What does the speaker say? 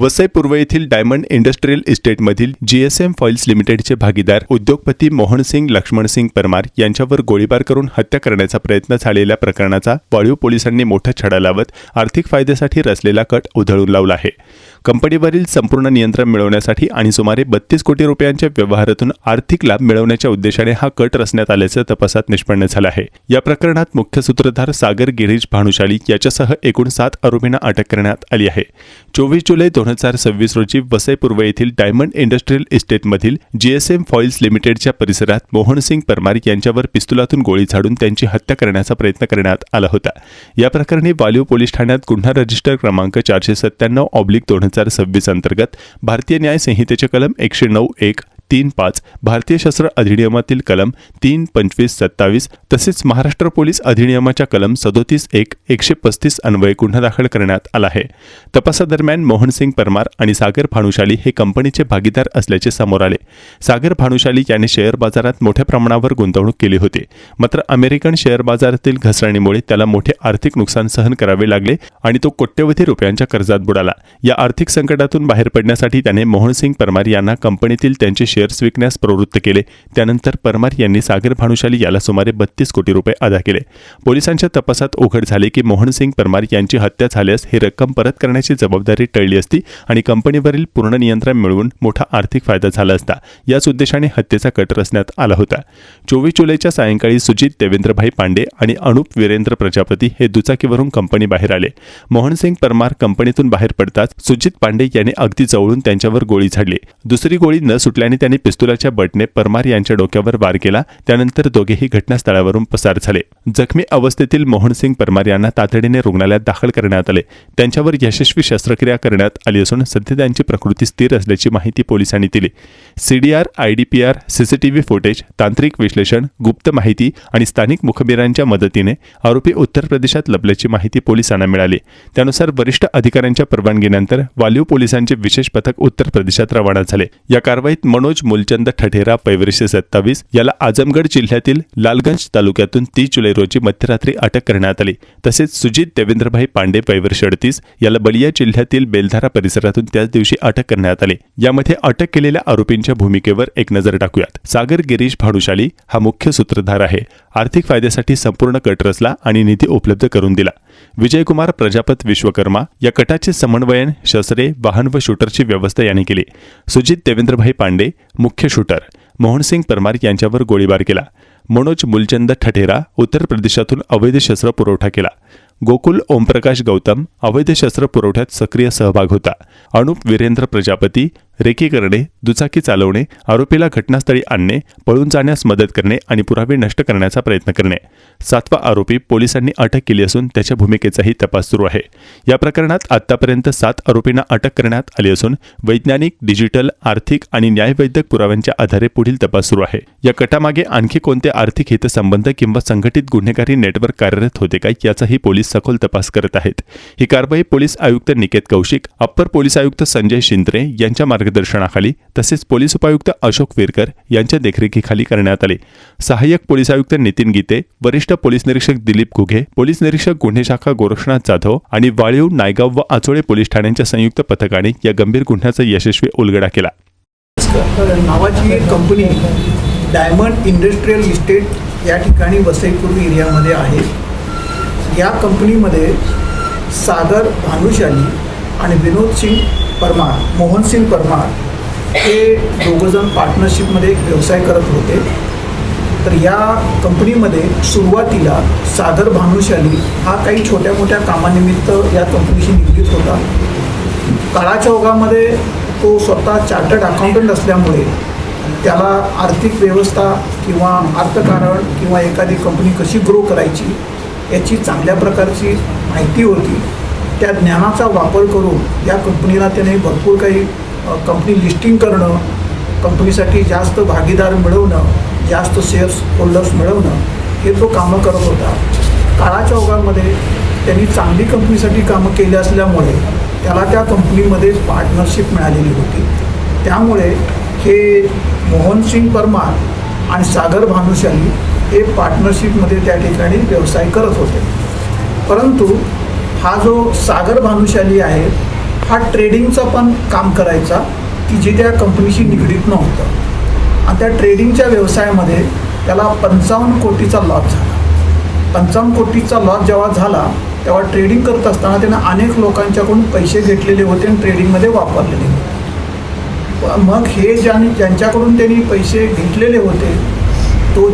वसई पूर्व येथील diamond industrial इस्टेटमधील GSM फॉइल्स लिमिटेडचे भागीदार उद्योगपती मोहनसिंग लक्ष्मणसिंग परमार यांच्यावर गोळीबार करून हत्या करण्याचा प्रयत्न झालेल्या प्रकरणाचा वाळीव पोलिसांनी मोठा छडा लावत आर्थिक फायद्यासाठी रचलेला कट उधळून लावला आहे। कंपनीवरील संपूर्ण नियंत्रण मिळवण्यासाठी आणि सुमारे 32 कोटी रुपयांच्या व्यवहारातून आर्थिक लाभ मिळवण्याच्या उद्देशाने हा कट रचण्यात आल्याचं तपासात निष्पन्न झालं आहे। या प्रकरणात मुख्य सूत्रधार सागर गिरीश भानुशाली याच्यासह एकूण 7 आरोपींना अटक करण्यात आली आहे। 24 जुलै 2026 रोजी वसई पूर्व येथील डायमंड इंडस्ट्रियल इस्टेटमधील GSM फॉइल्स लिमिटेडच्या परिसरात मोहनसिंग परमार यांच्यावर पिस्तुलातून गोळी झाडून त्यांची हत्या करण्याचा प्रयत्न करण्यात आला होता। या प्रकरणी वाळीव पोलीस ठाण्यात गुन्हा रजिस्टर क्रमांक 497/2026 अंतर्गत भारतीय न्याय संहितेचे कलम 109(1) 3(5) भारतीय शस्त्र अधिनियमातील कलम 3(25)(27) तसेच महाराष्ट्र पोलीस अधिनियमाच्या कलम 37(1) 135 अन्वये गुन्हा दाखल करण्यात आला आहे। तपासादरम्यान मोहनसिंग परमार आणि सागर भानुशाली हे कंपनीचे भागीदार असल्याचे समोर आले। सागर भानुशाली याने शेअर बाजारात मोठ्या प्रमाणावर गुंतवणूक केली होती, मात्र अमेरिकन शेअर बाजारातील घसरणीमुळे त्याला मोठे आर्थिक नुकसान सहन करावे लागले आणि तो कोट्यवधी रुपयांच्या कर्जात बुडाला। या आर्थिक संकटातून बाहेर पडण्यासाठी त्याने मोहनसिंग परमार यांना कंपनीतील त्यांचे शेअर्स विकण्यास प्रवृत्त केले। त्यानंतर परमार यांनी सागर भानुशाली याला सुमारे 32 कोटी रुपये अदा केले। पोलिसांच्या तपासात उघड झाले की मोहनसिंग परमार यांची हत्या झाल्यास ही रक्कम परत करण्याची जबाबदारी टळली असती आणि कंपनीवरील पूर्ण नियंत्रण मिळवून मोठा आर्थिक फायदा झाला असता। याच उद्देशाने हत्येचा कट रचण्यात आला होता। 24 जुलैच्या सायंकाळी सुजित देवेंद्रभाई पांडे आणि अनुप वीरेंद्र प्रजापती हे दुचाकीवरून कंपनी बाहेर आले। मोहनसिंग परमार कंपनीतून बाहेर पडताच सुजित पांडे यांनी अगदी जवळून त्यांच्यावर गोळी झाडली। दुसरी गोळी न सुटल्याने त्यांनी पिस्तुलाच्या बटने परमार यांच्या डोक्यावर वार केला। त्यानंतर दोघेही घटनास्थळावरून पसार झाले। जखमी अवस्थेतील मोहनसिंग परमार यांना तातडीने रुग्णालयात दाखल करण्यात आले। त्यांच्यावर यशस्वी शस्त्रक्रिया करण्यात आली असून सध्या त्यांची प्रकृती स्थिर असल्याची माहिती पोलिसांनी दिली। CDR, IDPR, CCTV फुटेज, तांत्रिक विश्लेषण, गुप्त माहिती आणि स्थानिक मुखबिरांच्या मदतीने आरोपी उत्तर प्रदेशात लपल्याची माहिती पोलिसांना मिळाली। त्यानुसार वरिष्ठ अधिकाऱ्यांच्या परवानगीनंतर वाळीव पोलिसांचे विशेष पथक उत्तर प्रदेशात रवाना झाले। या कारवाईत मनोज मुलचंद ठठेरा वय 27 याला आजमगड जिल्ह्यातील लालगंज तालुक्यातून 30 जुलै रोजी मध्यरात्री अटक करण्यात आली। तसेच सुजित देवेंद्रभाई पांडे वय 38 याला बलिया जिल्ह्यातील बेलधारा परिसरातून त्याच दिवशी अटक करण्यात आली। यामध्ये अटक केलेल्या आरोपींच्या भूमिकेवर एक नजर टाकूयात। सागर गिरीश भानुशाली हा मुख्य सूत्रधार आहे। आर्थिक फायद्यासाठी संपूर्ण कट रचला आणि निधी उपलब्ध करून दिला। विजयकुमार प्रजापत विश्वकर्मा या कटाचे समन्वयन, शस्त्रे, वाहन व शूटरची व्यवस्था याने केली। सुजित देवेंद्रभाई पांडे मुख्य शूटर, मोहनसिंग परमार यांच्यावर गोळीबार केला। मनोज मुलचंद ठठेरा उत्तर प्रदेशातून अवैध शस्त्र पुरवठा केला। गोकुल ओमप्रकाश गौतम अवैध शस्त्र पुरवठ्यात सक्रिय सहभाग होता। अनुप वीरेंद्र प्रजापती रेकी करणे, दुचाकी चालवणे, आरोपीला घटनास्थळी आणणे, पळून जाण्यास मदत करणे आणि पुरावे नष्ट करण्याचा प्रयत्न करणे। 7वा आरोपी पोलिसांनी अटक केली असून त्याच्या भूमिकेचाही तपास सुरू आहे। या प्रकरणात आतापर्यंत 7 आरोपींना अटक करण्यात आली असून वैज्ञानिक, डिजिटल, आर्थिक आणि न्यायवैद्यक पुराव्यांच्या आधारे पुढील तपास सुरू आहे। या कटामागे आणखी कोणते आर्थिक हितसंबंध किंवा संघटित गुन्हेगारी नेटवर्क कार्यरत होते का याचाही पोलीस सखोल तपास करत आहेत। ही कारवाई पोलीस आयुक्त निकेत कौशिक, अप्पर पोलीस आयुक्त संजय शिंत्रे यांच्या मार्गदर्शनाखाली तसेच पोलीस उपायुक्त अशोक विरकर यांच्या देखरेखीखाली करण्यात आली। सहाय्यक पोलीस आयुक्त नितीन गीते, वरिष्ठ पोलीस निरीक्षक दिलीप घुगे, पोलीस निरीक्षक गुन्हे शाखा गोरक्षनाथ जाधव आणि वाळीव, नायगाव व आचोळे पोलीस ठाण्यांच्या संयुक्त पथकाने या गंभीर गुन्ह्याचा यशस्वी उलगडा केला। नावाची एक कंपनी डायमंड इंडस्ट्रियल इस्टेट या ठिकाणी वसईपूर्व एरियामध्ये आहे। या कंपनीमध्ये सागर भानुशाली आणि विनोद सिंग परमार, मोहनसिंग परमार हे दोघंजण पार्टनरशिपमध्ये एक व्यवसाय करत होते। तर या कंपनीमध्ये सुरुवातीला सागर भानुशाली हा काही छोट्या मोठ्या कामानिमित्त या कंपनीशी निगडीत होता। काळाच्या ओघामध्ये तो स्वतः चार्टर्ड अकाउंटंट असल्यामुळे त्याला आर्थिक व्यवस्था किंवा अर्थकारण किंवा एखादी कंपनी कशी ग्रो करायची याची चांगल्या प्रकारची माहिती होती। त्या ज्ञानाचा वापर करून या कंपनीला त्याने भरपूर काही कंपनी लिस्टिंग करणं, कंपनीसाठी जास्त भागीदार मिळवणं, जास्त शेअर्स होल्डर्स मिळवणं हे तो कामं करत होता। काळाच्या ओघामध्ये त्यांनी चांगली कंपनीसाठी कामं केली असल्यामुळे त्याला त्या कंपनीमध्ये पार्टनरशिप मिळालेली होती। त्यामुळे हे मोहनसिंग परमार आणि सागर भानुशाली हे पार्टनरशिपमध्ये त्या ठिकाणी व्यवसाय करत होते। परंतु हा जो सागर भानुशाली आहे हा ट्रेडिंगचं पण काम करायचा की जे त्या कंपनीशी निगडीत नव्हतं आणि त्या ट्रेडिंगच्या व्यवसायामध्ये त्याला 55 कोटीचा लॉस झाला. 55 कोटीचा लॉस जेव्हा झाला तेव्हा ट्रेडिंग करत असताना त्यानं अनेक लोकांच्याकडून पैसे घेतलेले होते आणि ट्रेडिंगमध्ये वापरलेले होते. मग हे ज्यांच्याकडून त्यांनी पैसे घेतलेले होते तो